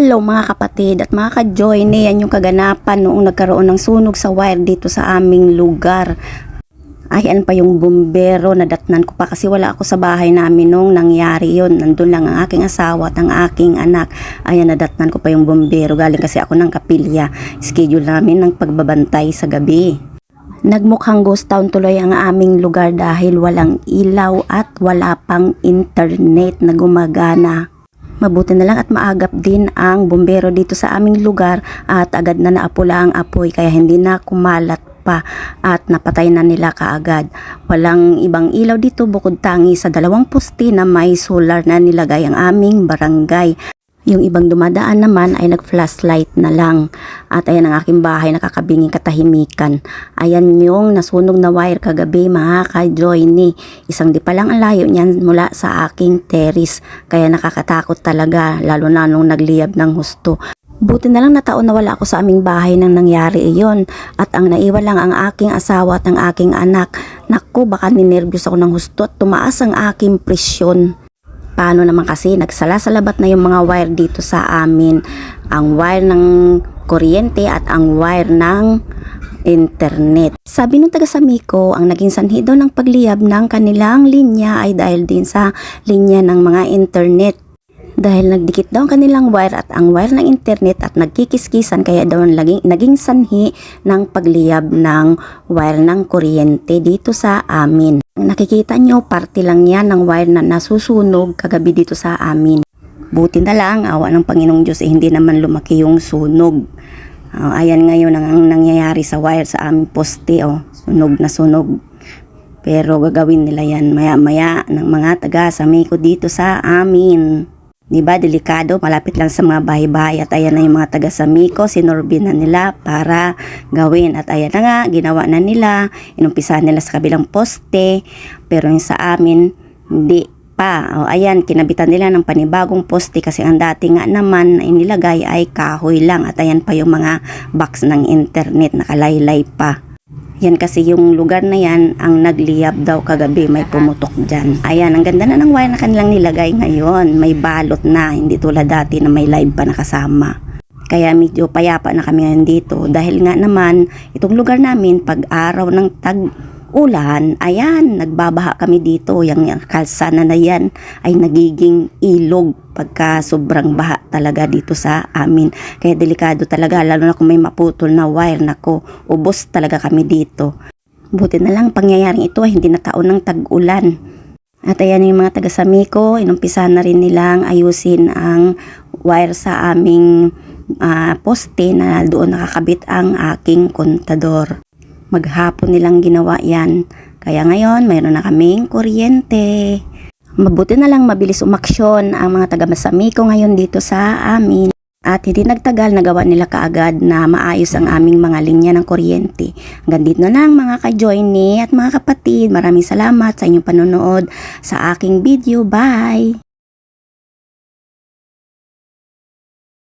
Hello mga kapatid at mga ka-join, yan yung kaganapan noong nagkaroon ng sunog sa wire dito sa aming lugar. Ayan pa yung bumbero, nadatnan ko pa kasi wala ako sa bahay namin nung nangyari yon. Nandun lang ang aking asawa at ang aking anak. Ayan, nadatnan ko pa yung bumbero, galing kasi ako ng kapilya. Schedule namin ng pagbabantay sa gabi. Nagmukhang ghost town tuloy ang aming lugar dahil walang ilaw at wala pang internet na gumagana. Mabuti na lang at maagap din ang bumbero dito sa aming lugar at agad na naapula ang apoy kaya hindi na kumalat pa at napatay na nila kaagad. Walang ibang ilaw dito bukod tangi sa 2 poste na may solar na nilagay ang aming barangay. Yung ibang dumadaan naman ay nag-flashlight na lang. At ayan ang aking bahay, nakakabinging katahimikan. Ayan yung nasunog na wire kagabi mga ka-joiny. Isang di pa lang ang layo niyan mula sa aking terrace. Kaya nakakatakot talaga, lalo na nung nagliyab ng husto. Buti na lang nataon na wala ako sa aming bahay nang nangyari iyon. At ang naiwan lang ang aking asawa at ang aking anak. Naku, baka ninervyos ako ng husto at tumaas ang aking presyon. Paano naman kasi nagsala-salabat na yung mga wire dito sa amin. Ang wire ng kuryente at ang wire ng internet. Sabi nung taga Samico, ang naging sanhi daw ng pagliyab ng kanilang linya ay dahil din sa linya ng mga internet. Dahil nagdikit daw ang kanilang wire at ang wire ng internet at nagkikiskisan kaya daw naging sanhi ng pagliyab ng wire ng kuryente dito sa amin. Nakikita nyo, parte lang yan ng wire na nasusunog kagabi dito sa amin. Buti na lang, awa ng Panginoong Diyos hindi naman lumaki yung sunog. Ayan ngayon ang nangyayari sa wire sa aming poste. Sunog na sunog. Pero gagawin nila yan maya-maya ng mga taga Samico dito sa amin. Diba, delikado, malapit lang sa mga bahay-bahay at ayan na yung mga taga Samico, sinurbin na nila para gawin at ayan na nga, ginawa na nila, inumpisahan nila sa kabilang poste, pero yung sa amin, hindi pa. Ayan, kinabitan nila ng panibagong poste kasi ang dati nga naman na inilagay ay kahoy lang at ayan pa yung mga box ng internet, nakalaylay pa. Yan kasi yung lugar na yan ang nagliyab daw kagabi, may pumutok dyan. Ayan, ang ganda na ng wire na kanilang nilagay ngayon. May balot na, hindi tulad dati na may live pa nakasama. Kaya medyo payapa na kami ngayon dito. Dahil nga naman, itong lugar namin, pag araw ng tag-ulan, ayan, nagbabaha kami dito. Yung kalsana na yan ay nagiging ilog pagka sobrang baha talaga dito sa amin. Kaya delikado talaga, lalo na kung may maputol na wire, nako, ubos talaga kami dito. Buti na lang pangyayaring ito ay hindi na taon ng tag-ulan. At ayan yung mga taga Samico, inumpisahan na rin nilang ayusin ang wire sa aming poste na doon nakakabit ang aking kontador. Maghapon nilang ginawa yan. Kaya ngayon, mayroon na kaming kuryente. Mabuti na lang mabilis umaksyon ang mga taga Samico ngayon dito sa amin. At hindi nagtagal, nagawa nila kaagad na maayos ang aming mga linya ng kuryente. Hanggang dito na lang mga ka-joiny at mga kapatid. Maraming salamat sa inyong panonood sa aking video. Bye!